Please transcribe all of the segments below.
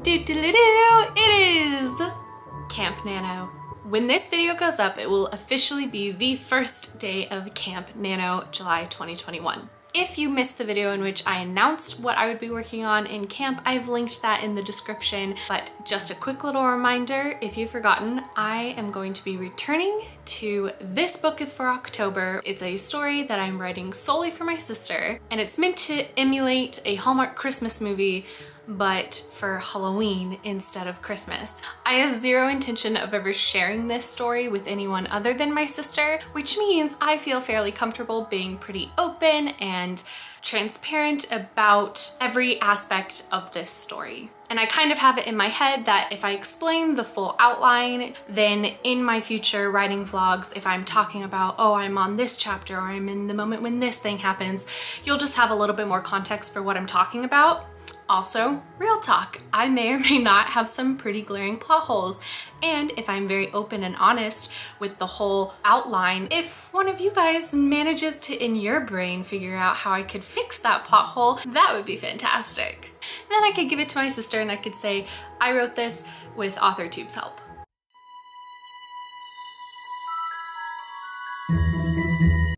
It is Camp Nano. When this video goes up, it will officially be the first day of Camp Nano, July 2021. If you missed the video in which I announced what I would be working on in camp, I've linked that in the description, but just a quick little reminder, if you've forgotten, I am going to be returning to This Book is for October. It's a story that I'm writing solely for my sister, and it's meant to emulate a Hallmark Christmas movie, but for Halloween instead of Christmas. I have zero intention of ever sharing this story with anyone other than my sister, which means I feel fairly comfortable being pretty open and transparent about every aspect of this story. And I kind of have it in my head that if I explain the full outline, then in my future writing vlogs, if I'm talking about, oh, I'm on this chapter or I'm in the moment when this thing happens, you'll just have a little bit more context for what I'm talking about. Also, real talk, I may or may not have some pretty glaring plot holes, and if I'm very open and honest with the whole outline, if one of you guys manages to, in your brain, figure out how I could fix that plot hole, that would be fantastic. And then I could give it to my sister and I could say, I wrote this with AuthorTube's help.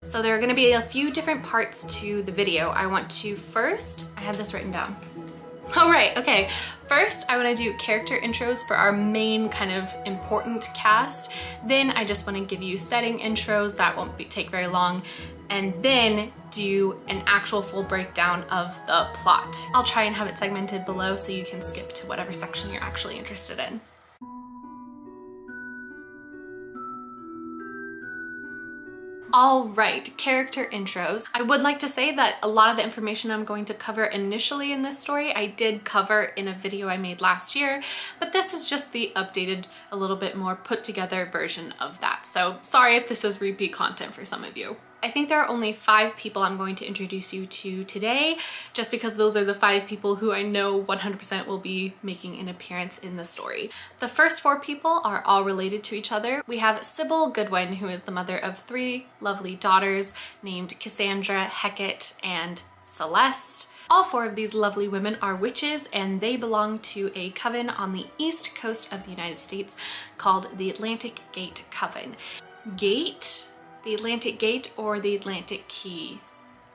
So there are gonna be a few different parts to the video. I want to first, I had this written down. All right, okay. First, I wanna do character intros for our main kind of important cast. Then I just wanna give you setting intros, that won't take very long. And then do an actual full breakdown of the plot. I'll try and have it segmented below so you can skip to whatever section you're actually interested in. All right, character intros. I would like to say that a lot of the information I'm going to cover initially in this story, I did cover in a video I made last year, but this is just the updated, a little bit more put together version of that. So sorry if this is repeat content for some of you. I think there are only 5 people I'm going to introduce you to today, just because those are the 5 people who I know 100% will be making an appearance in the story. The first 4 people are all related to each other. We have Sybil Goodwin, who is the mother of 3 lovely daughters named Cassandra, Hecate, and Celeste. All 4 of these lovely women are witches, and they belong to a coven on the east coast of the United States called the Atlantic Gate Coven. Gate? The Atlantic Gate or the Atlantic Key?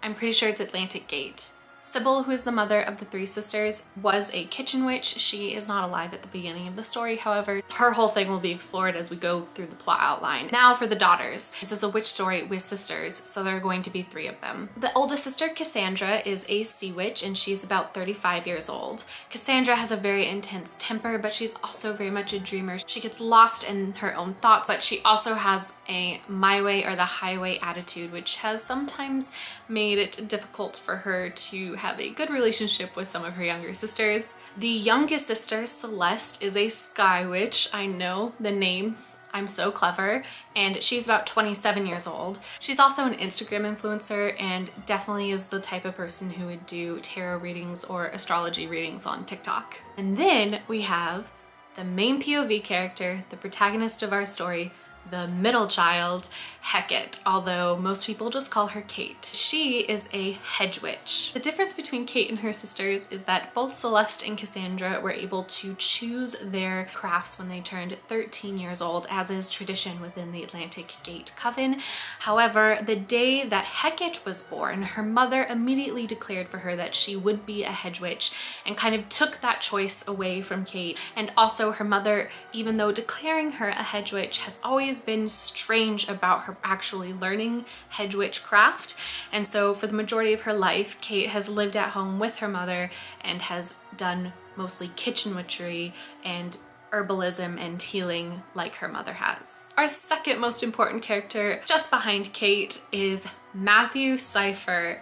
I'm pretty sure it's Atlantic Gate. Sybil, who is the mother of the 3 sisters, was a kitchen witch. She is not alive at the beginning of the story, however, her whole thing will be explored as we go through the plot outline. Now for the daughters. This is a witch story with sisters, so there are going to be 3 of them. The oldest sister, Cassandra, is a sea witch, and she's about 35 years old. Cassandra has a very intense temper, but she's also very much a dreamer. She gets lost in her own thoughts, but she also has a my way or the highway attitude, which has sometimes made it difficult for her to have a good relationship with some of her younger sisters. The youngest sister, Celeste, is a sky witch. I know the names. I'm so clever. And she's about 27 years old. She's also an Instagram influencer and definitely is the type of person who would do tarot readings or astrology readings on TikTok. And then we have the main POV character, the protagonist of our story, the middle child, Hecate, although most people just call her Kate. She is a hedge witch. The difference between Kate and her sisters is that both Celeste and Cassandra were able to choose their crafts when they turned 13 years old, as is tradition within the Atlantic Gate Coven. However, the day that Hecate was born, her mother immediately declared for her that she would be a hedge witch and kind of took that choice away from Kate. And also her mother, even though declaring her a hedge witch, has always been strange about her actually learning hedge witchcraft. And so for the majority of her life, Kate has lived at home with her mother and has done mostly kitchen witchery and herbalism and healing like her mother has. Our second most important character, just behind Kate, is Matthew Cipher.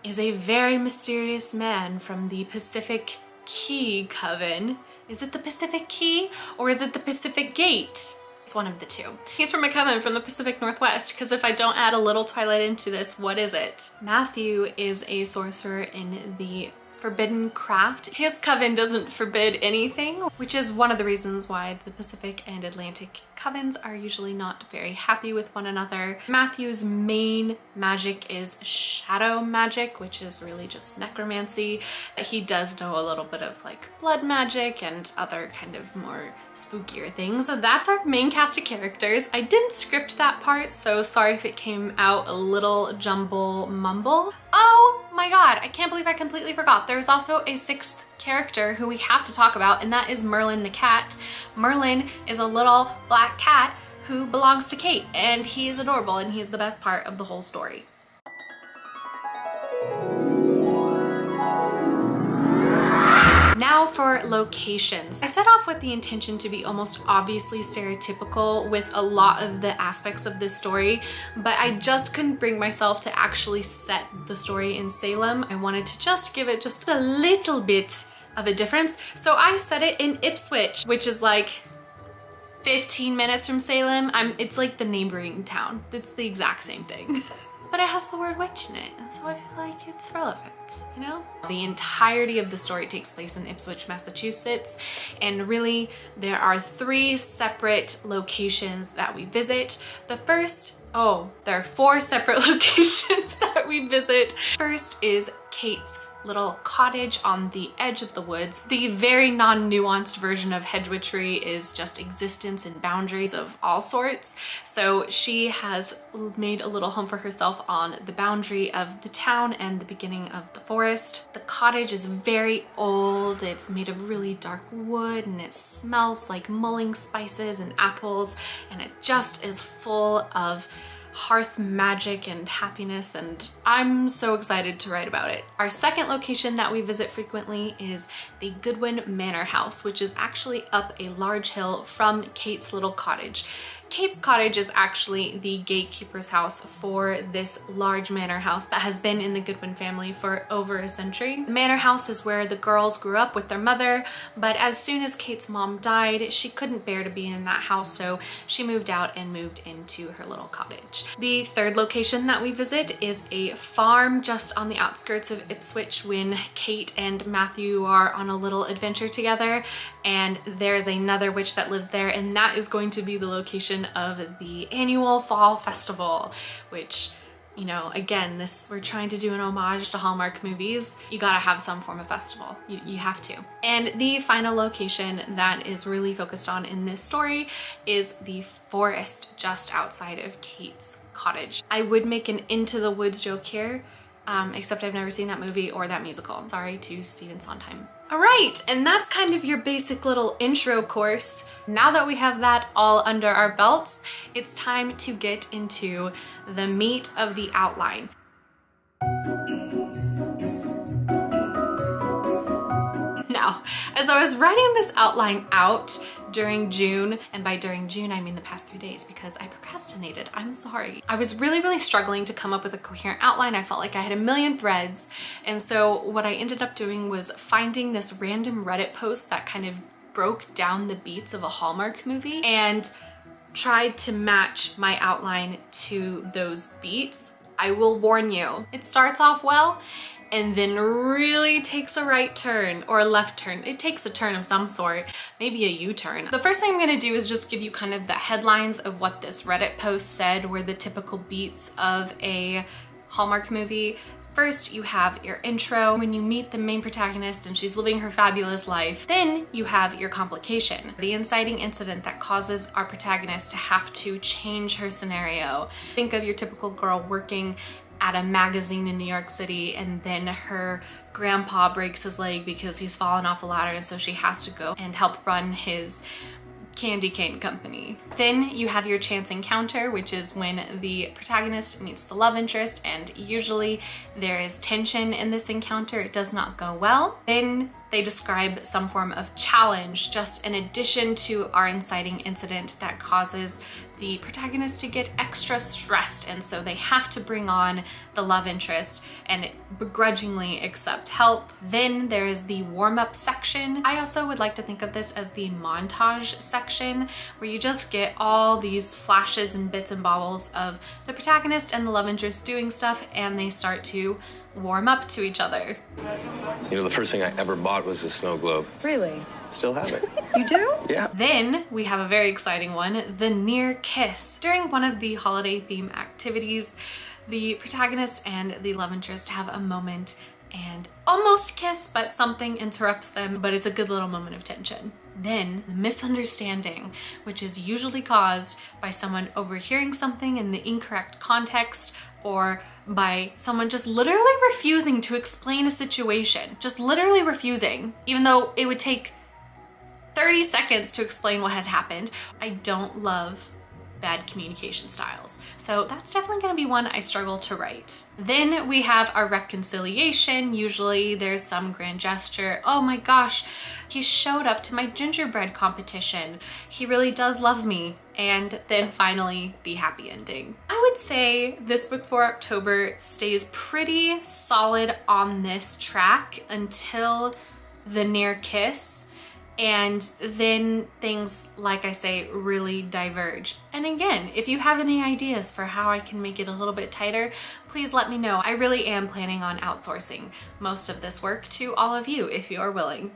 Is a very mysterious man from the Pacific Key Coven. Is it the Pacific Key or is it the Pacific Gate? It's one of the 2. He's from a coven from the Pacific Northwest, because if I don't add a little Twilight into this, what is it? Matthew is a sorcerer in the forbidden craft. His coven doesn't forbid anything, which is one of the reasons why the Pacific and Atlantic covens are usually not very happy with one another. Matthew's main magic is shadow magic, which is really just necromancy. He does know a little bit of like blood magic and other kind of more spookier things. So that's our main cast of characters. I didn't script that part, so sorry if it came out a little jumble mumble. Oh my god, I can't believe I completely forgot. There's also a sixth character who we have to talk about, and that is Merlin the cat. Merlin is a little black cat who belongs to Kate, and he is adorable, and he is the best part of the whole story. Now for locations. I set off with the intention to be almost obviously stereotypical with a lot of the aspects of this story, but I just couldn't bring myself to actually set the story in Salem. I wanted to just give it just a little bit of a difference. So I set it in Ipswich, which is like 15 minutes from Salem. It's like the neighboring town. It's the exact same thing. But it has the word witch in it, and so I feel like it's relevant, you know? The entirety of the story takes place in Ipswich, Massachusetts, and really there are 3 separate locations that we visit. The first, there are 4 separate locations that we visit. First is Kate's little cottage on the edge of the woods. The very non-nuanced version of hedge witchery is just existence and boundaries of all sorts. So she has made a little home for herself on the boundary of the town and the beginning of the forest. The cottage is very old. It's made of really dark wood, and it smells like mulling spices and apples, and it just is full of hearth magic and happiness, and I'm so excited to write about it. Our second location that we visit frequently is the Goodwin Manor House, which is actually up a large hill from Kate's little cottage. Kate's cottage is actually the gatekeeper's house for this large manor house that has been in the Goodwin family for over a century. The manor house is where the girls grew up with their mother, but as soon as Kate's mom died, she couldn't bear to be in that house, so she moved out and moved into her little cottage. The third location that we visit is a farm just on the outskirts of Ipswich when Kate and Matthew are on a little adventure together, and there's another witch that lives there, and that is going to be the location of the annual fall festival, which, you know, again, we're trying to do an homage to Hallmark movies. You gotta have some form of festival. You have to. And the final location that is really focused on in this story is the forest just outside of Kate's cottage. I would make an Into the Woods joke here, except I've never seen that movie or that musical. Sorry to Stephen Sondheim. All right, and that's kind of your basic little intro course. Now that we have that all under our belts, it's time to get into the meat of the outline. Now, as I was writing this outline out during June, and by during June I mean the past 3 days because I procrastinated, I'm sorry. I was really struggling to come up with a coherent outline. I felt like I had a million threads, and so what I ended up doing was finding this random Reddit post that kind of broke down the beats of a Hallmark movie and tried to match my outline to those beats. I will warn you, it starts off well and then really takes a right turn or a left turn. It takes a turn of some sort, maybe a U-turn. The first thing I'm gonna do is just give you kind of the headlines of what this Reddit post said were the typical beats of a Hallmark movie. First, you have your intro when you meet the main protagonist and she's living her fabulous life. Then you have your complication, the inciting incident that causes our protagonist to have to change her scenario. Think of your typical girl working at a magazine in New York City, and then her grandpa breaks his leg because he's fallen off a ladder, and so she has to go and help run his candy cane company. Then you have your chance encounter, which is when the protagonist meets the love interest, and usually there is tension in this encounter. It does not go well. Then they describe some form of challenge, just in addition to our inciting incident that causes the protagonist to get extra stressed, and so they have to bring on the love interest and begrudgingly accept help. Then there is the warm-up section. I also would like to think of this as the montage section, where you just get all these flashes and bits and bobbles of the protagonist and the love interest doing stuff, and they start to warm up to each other. You know, the first thing I ever bought was a snow globe. Really? Still have it. You do? Yeah. Then we have a very exciting one, the near kiss. During one of the holiday theme activities, the protagonist and the love interest have a moment and almost kiss, but something interrupts them, but it's a good little moment of tension. Then the misunderstanding, which is usually caused by someone overhearing something in the incorrect context, or by someone just literally refusing to explain a situation, just literally refusing, even though it would take 30 seconds to explain what had happened. I don't love bad communication styles, so that's definitely going to be one I struggle to write. Then we have our reconciliation. Usually there's some grand gesture. Oh my gosh, he showed up to my gingerbread competition. He really does love me. And then finally, the happy ending. I would say this book for October stays pretty solid on this track until the near kiss. And then things, like I say, really diverge. And again, if you have any ideas for how I can make it a little bit tighter, please let me know. I really am planning on outsourcing most of this work to all of you if you are willing.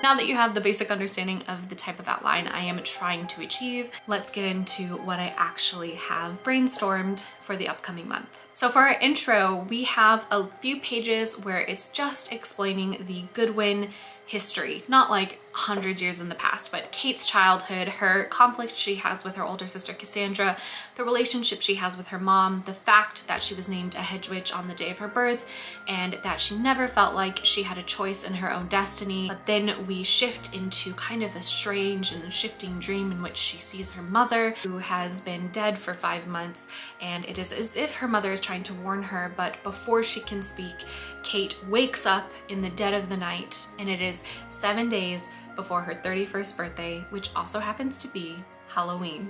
Now that you have the basic understanding of the type of outline I am trying to achieve, let's get into what I actually have brainstormed for the upcoming month. So for our intro, we have a few pages where it's just explaining the Goodwin history, not like 100 years in the past, but Kate's childhood, her conflict she has with her older sister Cassandra, the relationship she has with her mom, the fact that she was named a hedge witch on the day of her birth, and that she never felt like she had a choice in her own destiny. But then we shift into kind of a strange and shifting dream in which she sees her mother, who has been dead for 5 months, and it is as if her mother is trying to warn her, but before she can speak, Kate wakes up in the dead of the night, and it is 7 days before her 31st birthday, which also happens to be Halloween.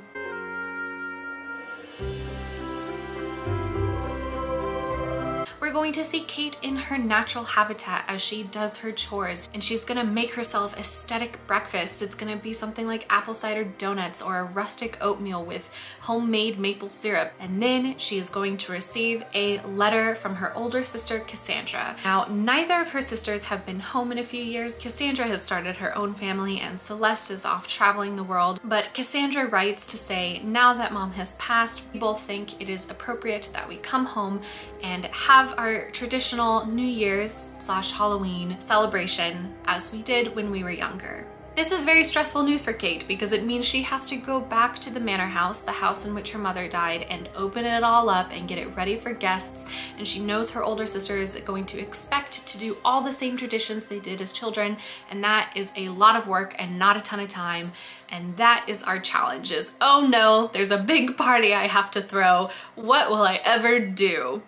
We're going to see Kate in her natural habitat as she does her chores, and she's gonna make herself aesthetic breakfast. It's gonna be something like apple cider donuts or a rustic oatmeal with homemade maple syrup. And then she is going to receive a letter from her older sister, Cassandra. Now, neither of her sisters have been home in a few years. Cassandra has started her own family and Celeste is off traveling the world. But Cassandra writes to say, now that mom has passed, we both think it is appropriate that we come home and have our traditional New Year's / Halloween celebration as we did when we were younger. This is very stressful news for Kate because it means she has to go back to the manor house, the house in which her mother died, and open it all up and get it ready for guests. And she knows her older sister is going to expect to do all the same traditions they did as children, and that is a lot of work and not a ton of time. And that is our challenge is, oh no, there's a big party I have to throw. What will I ever do?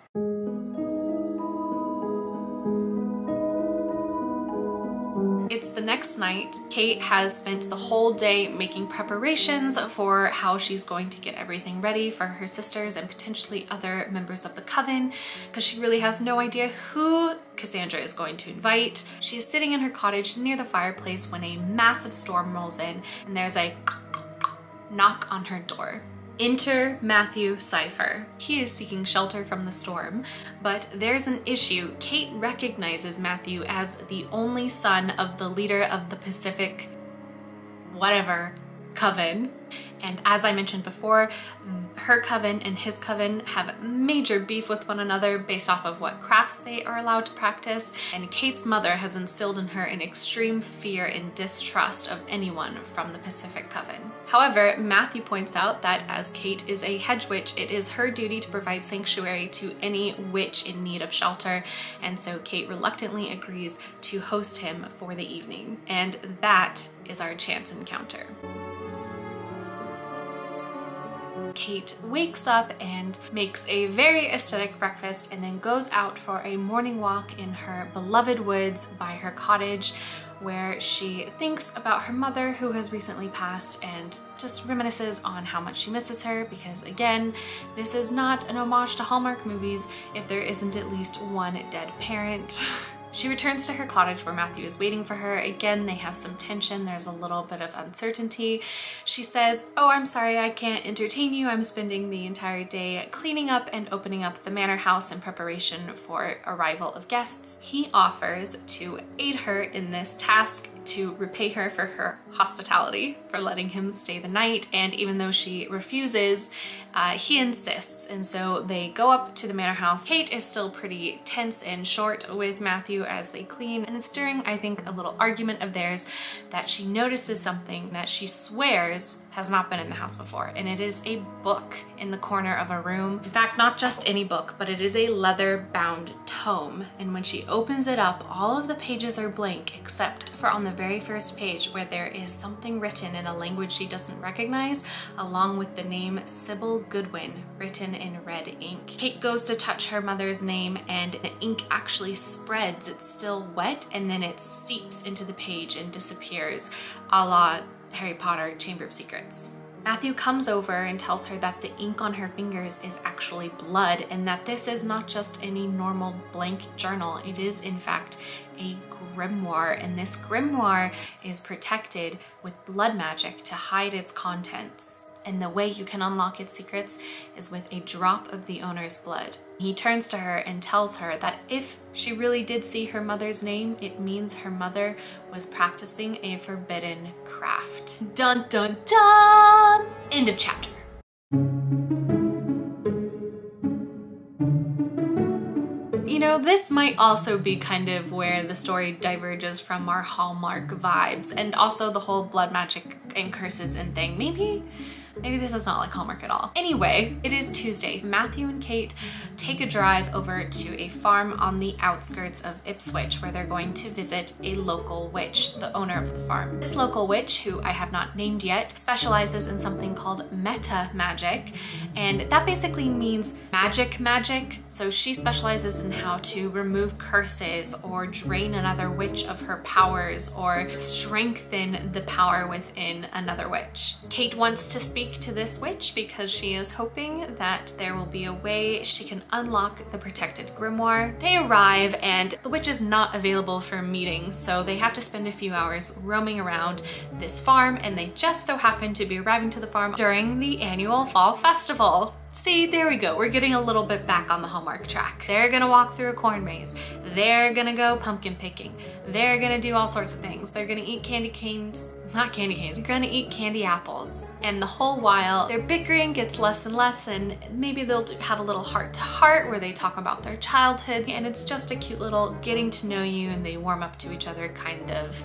It's the next night. Kate has spent the whole day making preparations for how she's going to get everything ready for her sisters and potentially other members of the coven, because she really has no idea who Cassandra is going to invite. She is sitting in her cottage near the fireplace when a massive storm rolls in and there's a knock on her door. Enter Matthew Cypher. He is seeking shelter from the storm, but there's an issue. Kate recognizes Matthew as the only son of the leader of the Pacific whatever coven. And as I mentioned before, her coven and his coven have major beef with one another based off of what crafts they are allowed to practice. And Kate's mother has instilled in her an extreme fear and distrust of anyone from the Pacific coven. However, Matthew points out that as Kate is a hedge witch, it is her duty to provide sanctuary to any witch in need of shelter. And so Kate reluctantly agrees to host him for the evening. And that is our chance encounter. Kate wakes up and makes a very aesthetic breakfast and then goes out for a morning walk in her beloved woods by her cottage, where she thinks about her mother who has recently passed and just reminisces on how much she misses her, because again, this is not an homage to Hallmark movies if there isn't at least one dead parent. She returns to her cottage where Matthew is waiting for her. Again, they have some tension. There's a little bit of uncertainty. She says, "Oh, I'm sorry, I can't entertain you. I'm spending the entire day cleaning up and opening up the manor house in preparation for arrival of guests." He offers to aid her in this task to repay her for her hospitality, for letting him stay the night. And even though she refuses, he insists. And so they go up to the manor house. Kate is still pretty tense and short with Matthew as they clean. And it's during, I think, a little argument of theirs that she notices something that she swears has not been in the house before, and it is a book in the corner of a room. In fact, not just any book, but it is a leather-bound tome, and when she opens it up, all of the pages are blank except for on the very first page, where there is something written in a language she doesn't recognize, along with the name Sybil Goodwin written in red ink. Kate goes to touch her mother's name, and the ink actually spreads. It's still wet, and then it seeps into the page and disappears, a la Harry Potter Chamber of Secrets. Matthew comes over and tells her that the ink on her fingers is actually blood, and that this is not just any normal blank journal. It is in fact a grimoire, and this grimoire is protected with blood magic to hide its contents. And the way you can unlock its secrets is with a drop of the owner's blood. He turns to her and tells her that if she really did see her mother's name, it means her mother was practicing a forbidden craft. Dun dun dun! End of chapter. You know, this might also be kind of where the story diverges from our Hallmark vibes, and also the whole blood magic and curses and thing. Maybe this is not like Hallmark at all. Anyway, it is Tuesday. Matthew and Kate take a drive over to a farm on the outskirts of Ipswich, where they're going to visit a local witch, the owner of the farm. This local witch, who I have not named yet, specializes in something called meta magic, and that basically means magic. So she specializes in how to remove curses or drain another witch of her powers or strengthen the power within another witch. Kate wants to speak to this witch because she is hoping that there will be a way she can unlock the protected grimoire. They arrive and the witch is not available for a meeting, so they have to spend a few hours roaming around this farm, and they just so happen to be arriving to the farm during the annual fall festival. See, there we go. We're getting a little bit back on the Hallmark track. They're gonna walk through a corn maze. They're gonna go pumpkin picking. They're gonna do all sorts of things. They're gonna eat candy canes. Not candy canes. They're gonna eat candy apples. And the whole while, their bickering gets less and less, and maybe they'll have a little heart-to-heart where they talk about their childhoods, and it's just a cute little getting to know you and they warm up to each other kind of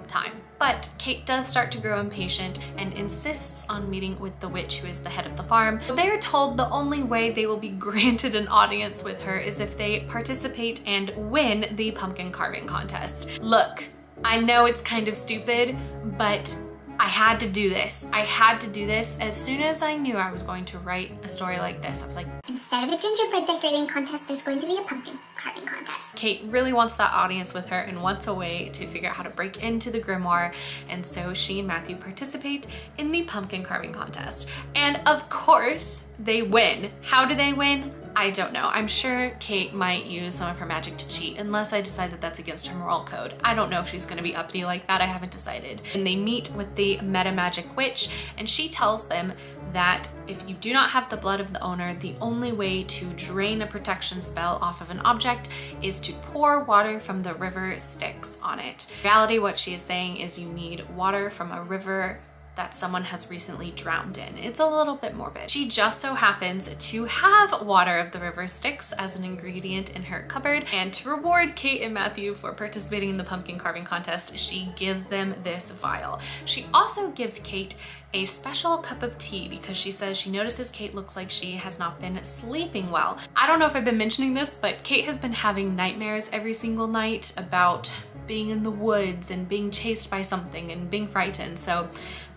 time. But Kate does start to grow impatient and insists on meeting with the witch who is the head of the farm. They're told the only way they will be granted an audience with her is if they participate and win the pumpkin carving contest. Look, I know it's kind of stupid, but I had to do this. I had to do this. As soon as I knew I was going to write a story like this, I was like, instead of a gingerbread decorating contest, there's going to be a pumpkin carving contest. Kate really wants that audience with her and wants a way to figure out how to break into the grimoire, and so she and Matthew participate in the pumpkin carving contest. And of course, they win. How do they win? I don't know. I'm sure Kate might use some of her magic to cheat, unless I decide that that's against her moral code. I don't know if she's gonna be uppity like that. I haven't decided. And they meet with the meta magic witch, and she tells them that if you do not have the blood of the owner, the only way to drain a protection spell off of an object is to pour water from the river Styx on it. In reality, what she is saying is you need water from a river that someone has recently drowned in. It's a little bit morbid. She just so happens to have water of the river Styx as an ingredient in her cupboard, and to reward Kate and Matthew for participating in the pumpkin carving contest, she gives them this vial. She also gives Kate a special cup of tea because she says she notices Kate looks like she has not been sleeping well. I don't know if I've been mentioning this, but Kate has been having nightmares every single night about being in the woods and being chased by something and being frightened. So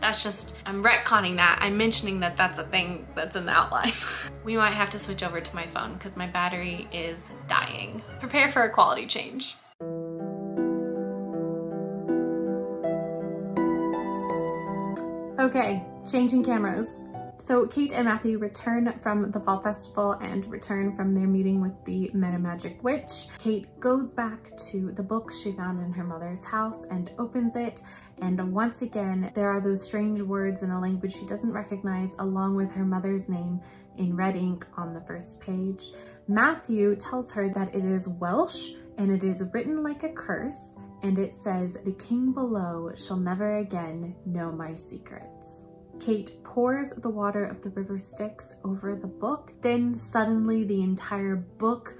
that's just, I'm retconning that. I'm mentioning that that's a thing that's in the outline. We might have to switch over to my phone because my battery is dying. Prepare for a quality change. Okay, changing cameras. So Kate and Matthew return from the fall festival and return from their meeting with the Meta Magic Witch. Kate goes back to the book she found in her mother's house and opens it. And once again, there are those strange words in a language she doesn't recognize, along with her mother's name in red ink on the first page. Matthew tells her that it is Welsh and it is written like a curse. And it says, "The king below shall never again know my secrets." Kate pours the water of the river Styx over the book. Then suddenly the entire book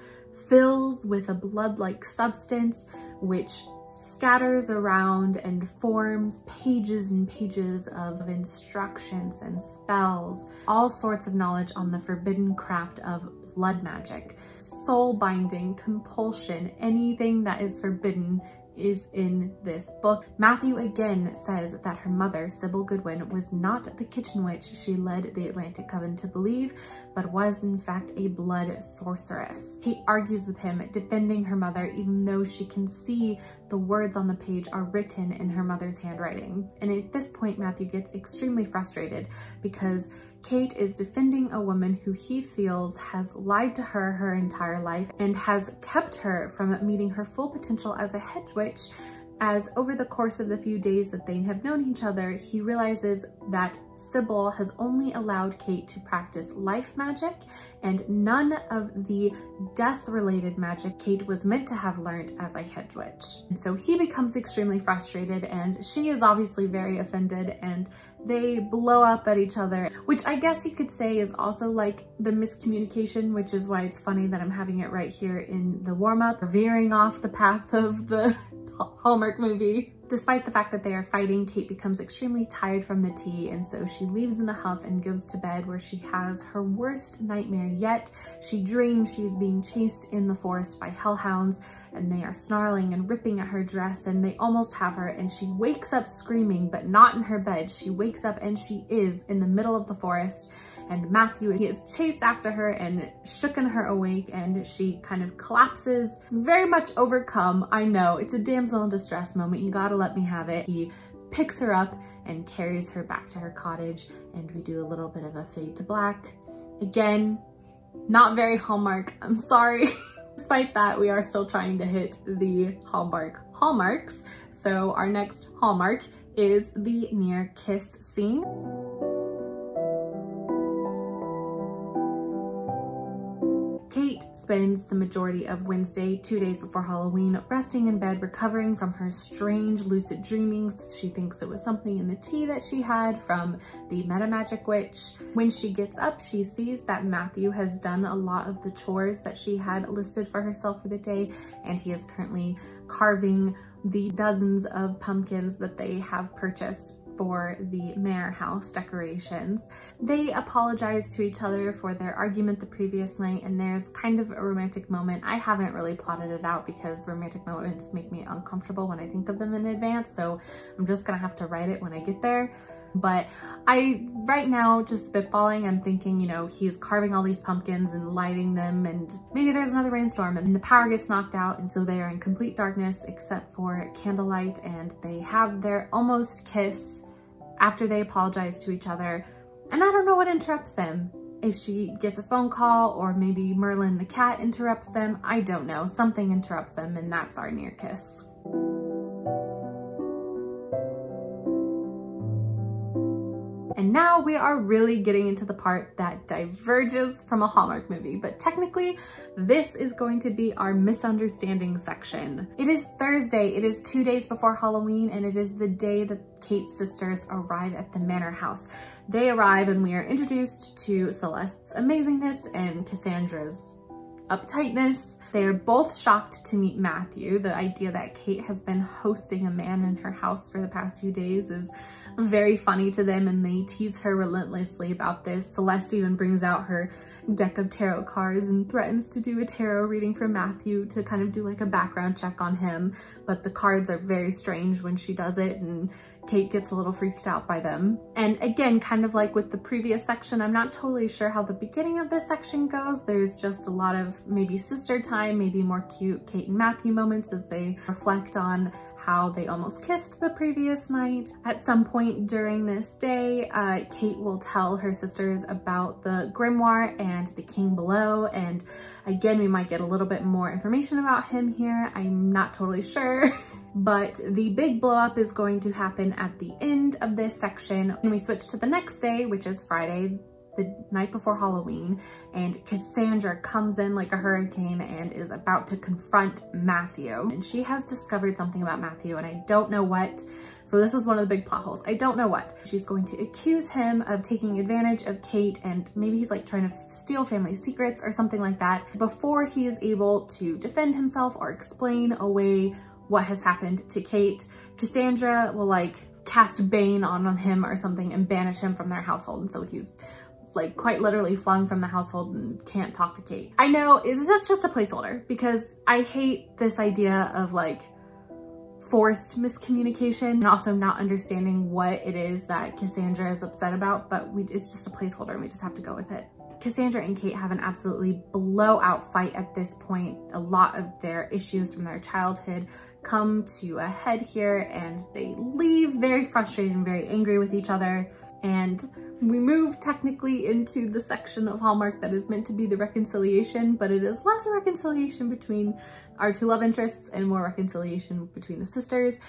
fills with a blood-like substance which scatters around and forms pages and pages of instructions and spells, all sorts of knowledge on the forbidden craft of blood magic, soul binding, compulsion, anything that is forbidden is in this book. Matthew again says that her mother, Sybil Goodwin, was not the kitchen witch she led the Atlantic Coven to believe, but was in fact a blood sorceress. Kate argues with him, defending her mother even though she can see the words on the page are written in her mother's handwriting. And at this point, Matthew gets extremely frustrated because Kate is defending a woman who he feels has lied to her entire life and has kept her from meeting her full potential as a hedge witch, as over the course of the few days that they have known each other, he realizes that Sybil has only allowed Kate to practice life magic and none of the death-related magic Kate was meant to have learned as a hedge witch. And so he becomes extremely frustrated and she is obviously very offended, and they blow up at each other, which I guess you could say is also like the miscommunication, which is why it's funny that I'm having it right here in the warm-up, veering off the path of the Hallmark movie. Despite the fact that they are fighting, Kate becomes extremely tired from the tea, and so she leaves in a huff and goes to bed, where she has her worst nightmare yet. She dreams she is being chased in the forest by hellhounds, and they are snarling and ripping at her dress, and they almost have her, and she wakes up screaming, but not in her bed. She wakes up and she is in the middle of the forest, and Matthew, he is chased after her and shooken her awake, and she kind of collapses, very much overcome. I know, it's a damsel in distress moment, you gotta let me have it. He picks her up and carries her back to her cottage, and we do a little bit of a fade to black. Again, not very Hallmark, I'm sorry. Despite that, we are still trying to hit the Hallmark hallmarks. So our next Hallmark is the near kiss scene. Kate spends the majority of Wednesday, 2 days before Halloween, resting in bed, recovering from her strange lucid dreamings. She thinks it was something in the tea that she had from the Meta Magic Witch. When she gets up, she sees that Matthew has done a lot of the chores that she had listed for herself for the day, and he is currently carving the dozens of pumpkins that they have purchased for the manor house decorations. They apologize to each other for their argument the previous night, and there's kind of a romantic moment. I haven't really plotted it out because romantic moments make me uncomfortable when I think of them in advance, so I'm just gonna have to write it when I get there. But right now, just spitballing, I'm thinking, you know, he's carving all these pumpkins and lighting them, and maybe there's another rainstorm and the power gets knocked out, and so they are in complete darkness except for candlelight, and they have their almost kiss after they apologize to each other. And I don't know what interrupts them. If she gets a phone call, or maybe Merlin the cat interrupts them, I don't know. Something interrupts them, and that's our near kiss. And now we are really getting into the part that diverges from a Hallmark movie, but technically this is going to be our misunderstanding section. It is Thursday, it is 2 days before Halloween, and it is the day that Kate's sisters arrive at the manor house. They arrive and we are introduced to Celeste's amazingness and Cassandra's uptightness. They are both shocked to meet Matthew. The idea that Kate has been hosting a man in her house for the past few days is very funny to them, and they tease her relentlessly about this. Celeste even brings out her deck of tarot cards and threatens to do a tarot reading for Matthew to kind of do like a background check on him. But the cards are very strange when she does it, and Kate gets a little freaked out by them. And again, kind of like with the previous section, I'm not totally sure how the beginning of this section goes. There's just a lot of maybe sister time, maybe more cute Kate and Matthew moments as they reflect on how they almost kissed the previous night. At some point during this day, Kate will tell her sisters about the grimoire and the king below, and again, we might get a little bit more information about him here. I'm not totally sure. But the big blow up is going to happen at the end of this section. And we switch to the next day, which is Friday, the night before Halloween, and Cassandra comes in like a hurricane and is about to confront Matthew. And she has discovered something about Matthew, and I don't know what. So this is one of the big plot holes. I don't know what. She's going to accuse him of taking advantage of Kate, and maybe he's like trying to steal family secrets or something like that before he is able to defend himself or explain away what has happened to Kate. Cassandra will like cast Bane on him or something and banish him from their household. And so he's like quite literally flung from the household and can't talk to Kate. I know it's just a placeholder because I hate this idea of like forced miscommunication and also not understanding what it is that Cassandra is upset about, but it's just a placeholder and we just have to go with it. Cassandra and Kate have an absolutely blowout fight at this point. A lot of their issues from their childhood come to a head here, and they leave very frustrated and very angry with each other. And we move technically into the section of Hallmark that is meant to be the reconciliation, but it is less a reconciliation between our two love interests and more reconciliation between the sisters.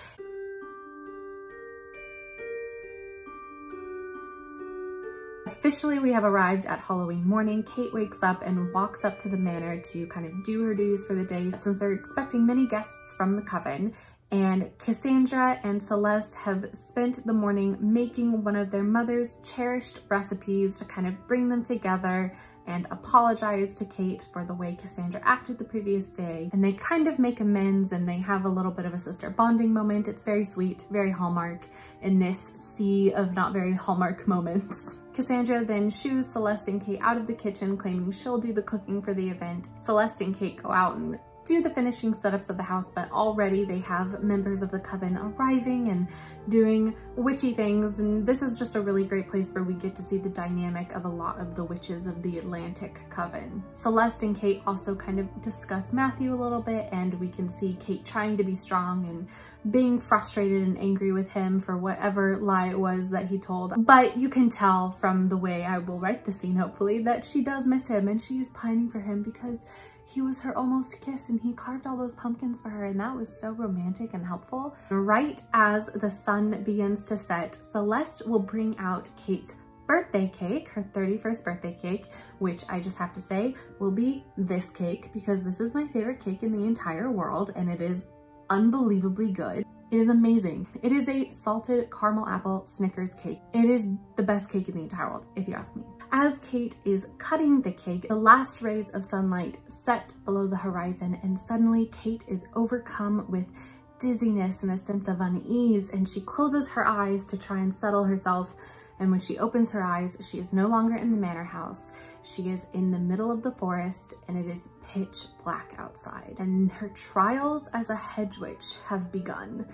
Officially, we have arrived at Halloween morning. Kate wakes up and walks up to the manor to kind of do her duties for the day, since they're expecting many guests from the coven. And Cassandra and Celeste have spent the morning making one of their mother's cherished recipes to kind of bring them together and apologize to Kate for the way Cassandra acted the previous day. And they kind of make amends and they have a little bit of a sister bonding moment. It's very sweet, very Hallmark in this sea of not very Hallmark moments. Cassandra then shoos Celeste and Kate out of the kitchen, claiming she'll do the cooking for the event. Celeste and Kate go out and do the finishing setups of the house, but already they have members of the coven arriving and doing witchy things, and this is just a really great place where we get to see the dynamic of a lot of the witches of the Atlantic coven. Celeste and Kate also kind of discuss Matthew a little bit, and we can see Kate trying to be strong and being frustrated and angry with him for whatever lie it was that he told. But you can tell from the way I will write the scene, hopefully, that she does miss him and she is pining for him because he was her almost kiss and he carved all those pumpkins for her, and that was so romantic and helpful. Right as the sun begins to set, Celeste will bring out Kate's birthday cake, her 31st birthday cake, which I just have to say will be this cake because this is my favorite cake in the entire world and it is unbelievably good. It is amazing. It is a salted caramel apple Snickers cake. It is the best cake in the entire world, if you ask me. As Kate is cutting the cake, the last rays of sunlight set below the horizon, and suddenly Kate is overcome with dizziness and a sense of unease, and she closes her eyes to try and settle herself. And when she opens her eyes, she is no longer in the manor house. She is in the middle of the forest and it is pitch black outside. And her trials as a hedge witch have begun.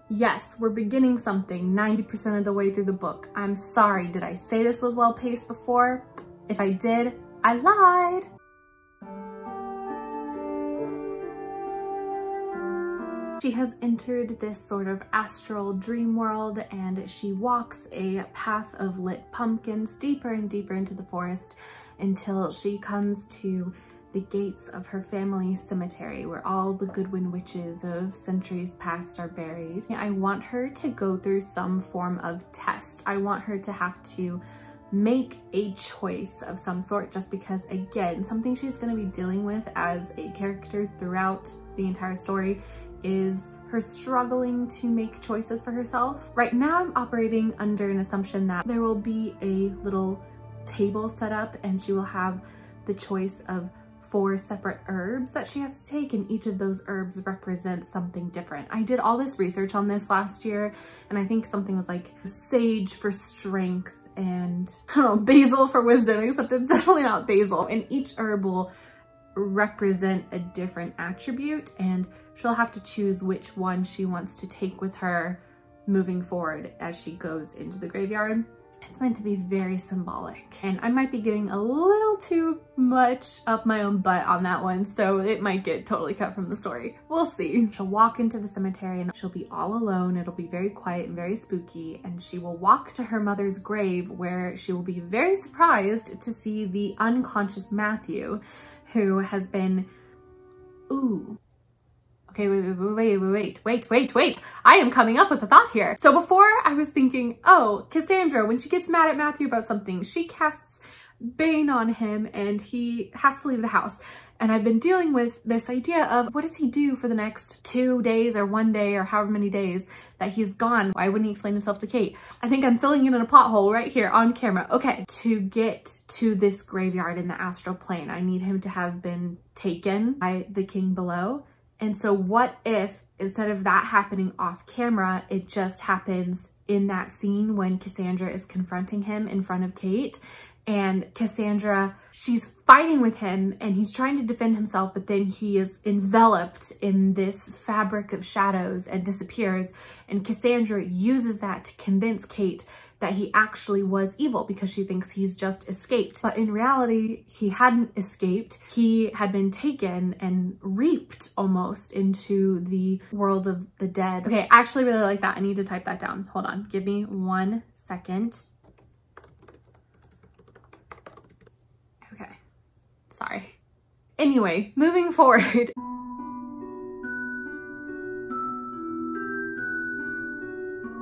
Yes, we're beginning something 90% of the way through the book. I'm sorry, did I say this was well paced before? If I did, I lied. She has entered this sort of astral dream world and she walks a path of lit pumpkins deeper and deeper into the forest until she comes to the gates of her family cemetery where all the Goodwin witches of centuries past are buried. I want her to go through some form of test. I want her to have to make a choice of some sort, just because, again, something she's going to be dealing with as a character throughout the entire story is her struggling to make choices for herself. Right now I'm operating under an assumption that there will be a little table set up and she will have the choice of 4 separate herbs that she has to take, and each of those herbs represents something different. I did all this research on this last year and I think something was like sage for strength and I don't know, basil for wisdom, except it's definitely not basil. And each herb will represent a different attribute, and she'll have to choose which one she wants to take with her moving forward as she goes into the graveyard. It's meant to be very symbolic, and I might be getting a little too much up my own butt on that one, so it might get totally cut from the story. We'll see. She'll walk into the cemetery and she'll be all alone. It'll be very quiet and very spooky, and she will walk to her mother's grave, where she will be very surprised to see the unconscious Matthew, who has been, ooh. Okay, wait. I am coming up with a thought here. So before I was thinking, oh, Cassandra, when she gets mad at Matthew about something, she casts Bane on him and he has to leave the house. And I've been dealing with this idea of what does he do for the next 2 days or 1 day or however many days that he's gone? Why wouldn't he explain himself to Kate? I think I'm filling in a plot hole right here on camera. Okay, to get to this graveyard in the astral plane, I need him to have been taken by the king below. And so what if, instead of that happening off camera, it just happens in that scene when Cassandra is confronting him in front of Kate, and Cassandra, she's fighting with him and he's trying to defend himself, but then he is enveloped in this fabric of shadows and disappears. And Cassandra uses that to convince Kate that he actually was evil because she thinks he's just escaped. But in reality, he hadn't escaped. He had been taken and reaped almost into the world of the dead. Okay, I actually really like that. I need to type that down. Hold on, give me 1 second. Okay, sorry. Anyway, moving forward.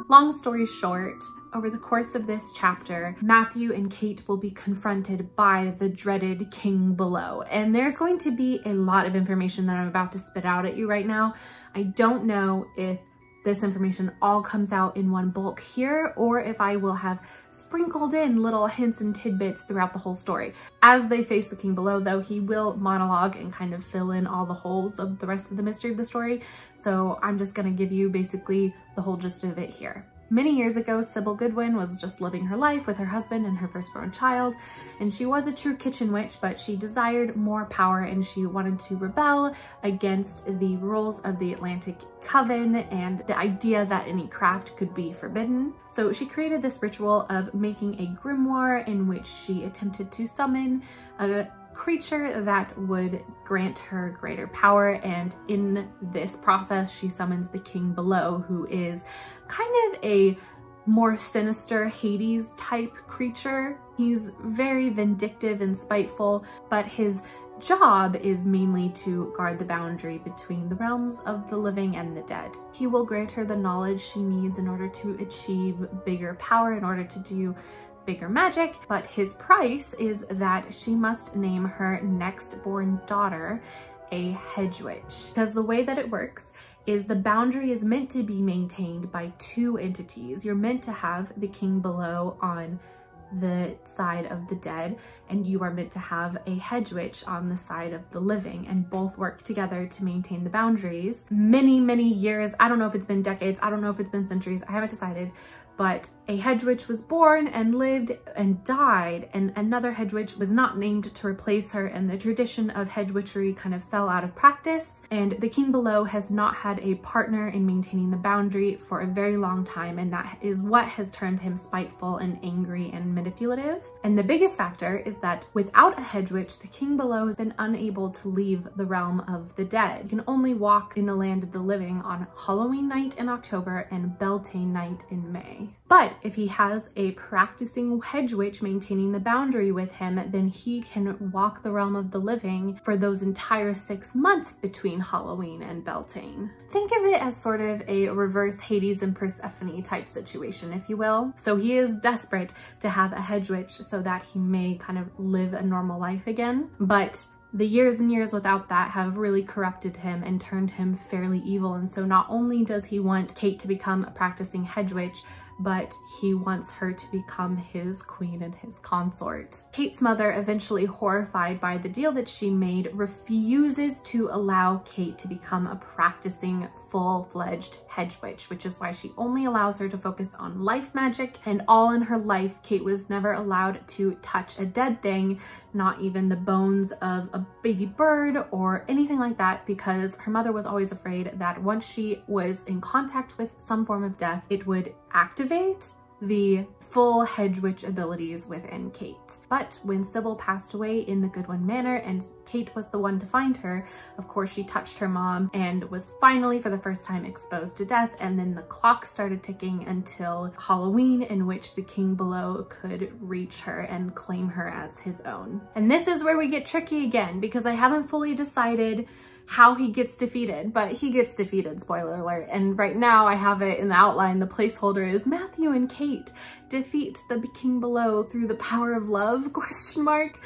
Long story short, over the course of this chapter, Matthew and Kate will be confronted by the dreaded king below. And there's going to be a lot of information that I'm about to spit out at you right now. I don't know if this information all comes out in one bulk here, or if I will have sprinkled in little hints and tidbits throughout the whole story. As they face the king below, though, he will monologue and kind of fill in all the holes of the rest of the mystery of the story. So I'm just gonna give you basically the whole gist of it here. Many years ago, Sybil Goodwin was just living her life with her husband and her firstborn child, and she was a true kitchen witch, but she desired more power and she wanted to rebel against the rules of the Atlantic Coven and the idea that any craft could be forbidden. So she created this ritual of making a grimoire in which she attempted to summon a creature that would grant her greater power, and in this process she summons the king below, who is kind of a more sinister Hades type creature. He's very vindictive and spiteful, but his job is mainly to guard the boundary between the realms of the living and the dead. He will grant her the knowledge she needs in order to achieve bigger power, in order to do bigger magic, but his price is that she must name her next born daughter a hedge witch. Because the way that it works is the boundary is meant to be maintained by 2 entities. You're meant to have the king below on the side of the dead, and you are meant to have a hedge witch on the side of the living, and both work together to maintain the boundaries. Many years, I don't know if it's been decades, I don't know if it's been centuries, I haven't decided, but a hedge witch was born and lived and died, and another hedge witch was not named to replace her, and the tradition of hedge witchery kind of fell out of practice, and the king below has not had a partner in maintaining the boundary for a very long time, and that is what has turned him spiteful and angry and manipulative. And the biggest factor is that without a hedge witch, the king below has been unable to leave the realm of the dead. He can only walk in the land of the living on Halloween night in October and Beltane night in May. But if he has a practicing hedge witch maintaining the boundary with him, then he can walk the realm of the living for those entire 6 months between Halloween and Beltane. Think of it as sort of a reverse Hades and Persephone type situation, if you will. So he is desperate to have a hedge witch so that he may kind of live a normal life again. But the years and years without that have really corrupted him and turned him fairly evil. And so not only does he want Kate to become a practicing hedge witch, but he wants her to become his queen and his consort. Kate's mother, eventually horrified by the deal that she made, refuses to allow Kate to become a practicing full-fledged hedge witch, which is why she only allows her to focus on life magic. And all in her life, Kate was never allowed to touch a dead thing, not even the bones of a baby bird or anything like that, because her mother was always afraid that once she was in contact with some form of death, it would activate the full hedge witch abilities within Kate. But when Sybil passed away in the Goodwin Manor and Kate was the one to find her, of course she touched her mom and was finally for the first time exposed to death, and then the clock started ticking until Halloween, in which the king below could reach her and claim her as his own. And this is where we get tricky again, because I haven't fully decided how he gets defeated, but he gets defeated, spoiler alert. And right now I have it in the outline, the placeholder is Matthew and Kate defeat the king below through the power of love, question mark,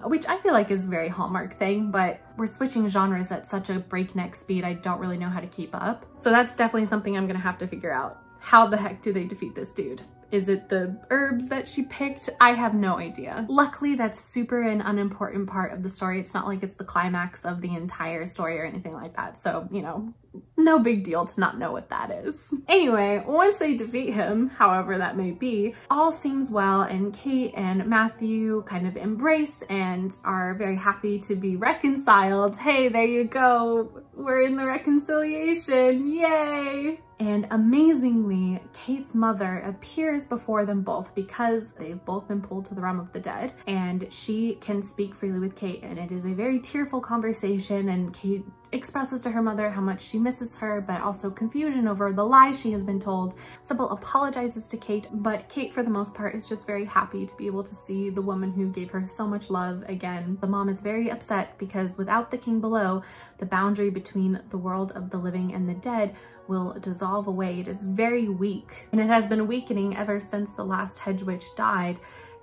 which I feel like is a very Hallmark thing, but we're switching genres at such a breakneck speed, I don't really know how to keep up. So that's definitely something I'm gonna have to figure out. How the heck do they defeat this dude? Is it the herbs that she picked? I have no idea. Luckily, that's super an unimportant part of the story. It's not like it's the climax of the entire story or anything like that. So, you know, no big deal to not know what that is. Anyway, once they defeat him, however that may be, all seems well, and Kate and Matthew kind of embrace and are very happy to be reconciled. Hey, there you go. We're in the reconciliation, yay! And amazingly, Kate's mother appears before them both because they've both been pulled to the realm of the dead, and she can speak freely with Kate, and it is a very tearful conversation, and Kate expresses to her mother how much she misses her, but also confusion over the lies she has been told. Sybil apologizes to Kate, but Kate for the most part is just very happy to be able to see the woman who gave her so much love again. The mom is very upset because without the king below, the boundary between the world of the living and the dead will dissolve away. It is very weak, and it has been weakening ever since the last hedge witch died,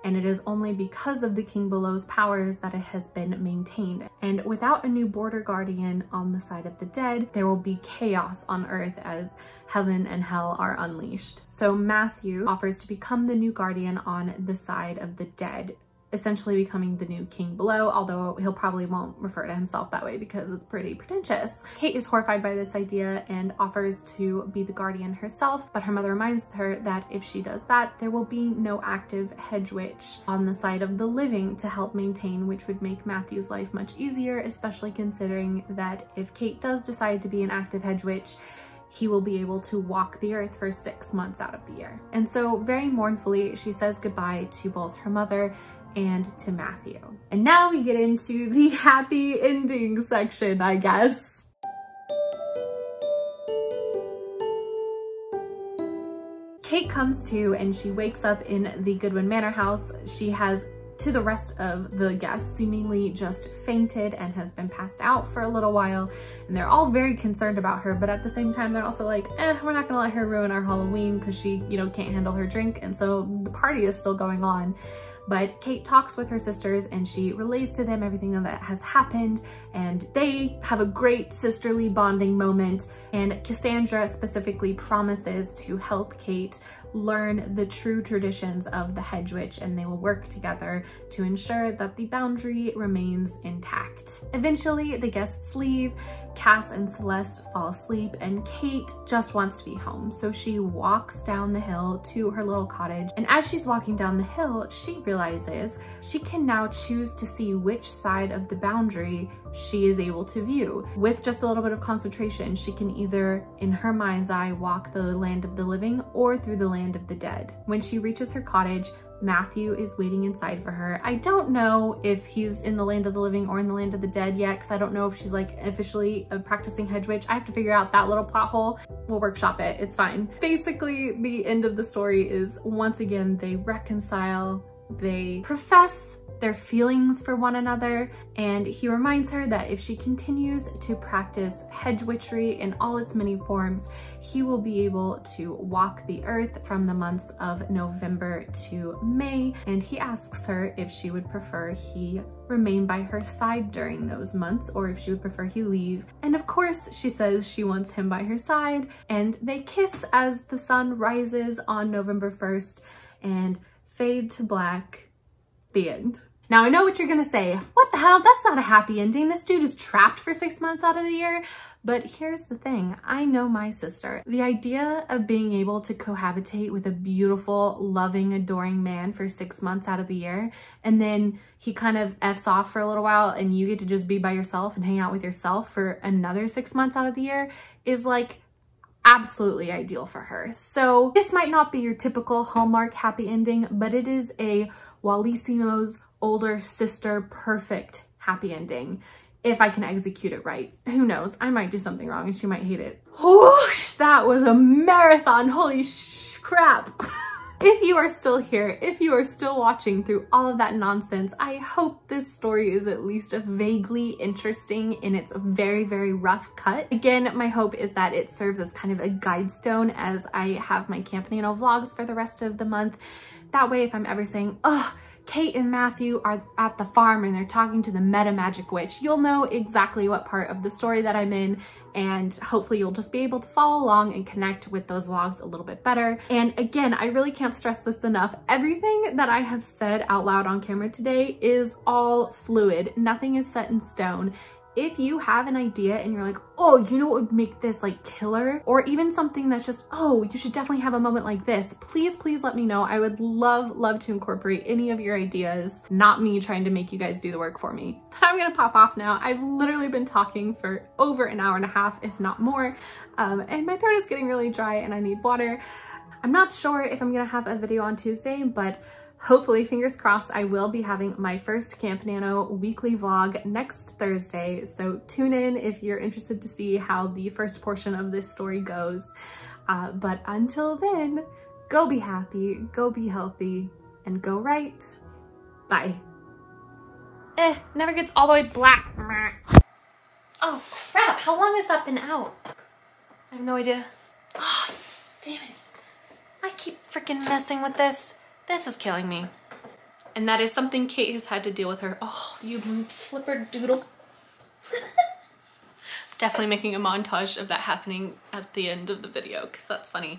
and it is only because of the king below's powers that it has been maintained. And without a new border guardian on the side of the dead, there will be chaos on earth as heaven and hell are unleashed. So Matthew offers to become the new guardian on the side of the dead, essentially becoming the new king below, although he'll probably won't refer to himself that way because it's pretty pretentious. Kate is horrified by this idea and offers to be the guardian herself, but her mother reminds her that if she does that, there will be no active hedge witch on the side of the living to help maintain, which would make Matthew's life much easier, especially considering that if Kate does decide to be an active hedge witch, he will be able to walk the earth for 6 months out of the year. And so very mournfully, she says goodbye to both her mother and to Matthew. And now we get into the happy ending section, I guess. Kate comes to and she wakes up in the Goodwin Manor house. She has, to the rest of the guests, seemingly just fainted and has been passed out for a little while, and they're all very concerned about her, but at the same time they're also like, we're not gonna let her ruin our Halloween because she, you know, can't handle her drink, and so the party is still going on. But Kate talks with her sisters and she relays to them everything that has happened, and they have a great sisterly bonding moment, and Cassandra specifically promises to help Kate learn the true traditions of the hedge witch, and they will work together to ensure that the boundary remains intact. Eventually the guests leave, Cass and Celeste fall asleep, and Kate just wants to be home. So she walks down the hill to her little cottage, and as she's walking down the hill, she realizes she can now choose to see which side of the boundary she is able to view. With just a little bit of concentration, she can either, in her mind's eye, walk the land of the living or through the land of the dead. When she reaches her cottage, Matthew is waiting inside for her. I don't know if he's in the land of the living or in the land of the dead yet, because I don't know if she's like officially a practicing hedge witch. I have to figure out that little plot hole. We'll workshop it, it's fine. Basically, the end of the story is once again, they reconcile, they profess their feelings for one another, and he reminds her that if she continues to practice hedge witchery in all its many forms, he will be able to walk the earth from the months of November to May, and he asks her if she would prefer he remain by her side during those months or if she would prefer he leave. And of course she says she wants him by her side, and they kiss as the sun rises on November 1st and fade to black. The end. Now I know what you're gonna say. What the hell? That's not a happy ending. This dude is trapped for 6 months out of the year. But here's the thing, I know my sister. The idea of being able to cohabitate with a beautiful, loving, adoring man for 6 months out of the year, and then he kind of F's off for a little while and you get to just be by yourself and hang out with yourself for another 6 months out of the year is like absolutely ideal for her. So this might not be your typical Hallmark happy ending, but it is a Walissimo's older sister perfect happy ending. If I can execute it right. Who knows? I might do something wrong and she might hate it. Whoosh, that was a marathon. Holy crap. If you are still here, if you are still watching through all of that nonsense, I hope this story is at least vaguely interesting in its very, very rough cut. Again, my hope is that it serves as kind of a guide stone as I have my Camp Nano vlogs for the rest of the month. That way, if I'm ever saying, oh, Kate and Matthew are at the farm and they're talking to the meta magic witch, you'll know exactly what part of the story that I'm in, and hopefully you'll just be able to follow along and connect with those vlogs a little bit better. And again, I really can't stress this enough. Everything that I have said out loud on camera today is all fluid. Nothing is set in stone. If you have an idea and you're like, oh, you know what would make this like killer? Or even something that's just, oh, you should definitely have a moment like this. Please, please let me know. I would love to incorporate any of your ideas, not me trying to make you guys do the work for me. But I'm gonna pop off now. I've literally been talking for over an hour and a half, if not more. And my throat is getting really dry and I need water. I'm not sure if I'm gonna have a video on Tuesday, but hopefully, fingers crossed, I will be having my first Camp Nano weekly vlog next Thursday. So tune in if you're interested to see how the first portion of this story goes. But until then, go be happy, go be healthy, and go right. Bye. Never gets all the way black. Oh crap, how long has that been out? I have no idea. Oh, damn it. I keep freaking messing with this. This is killing me. And that is something Kate has had to deal with her. Oh, you flipper doodle. Definitely making a montage of that happening at the end of the video because that's funny.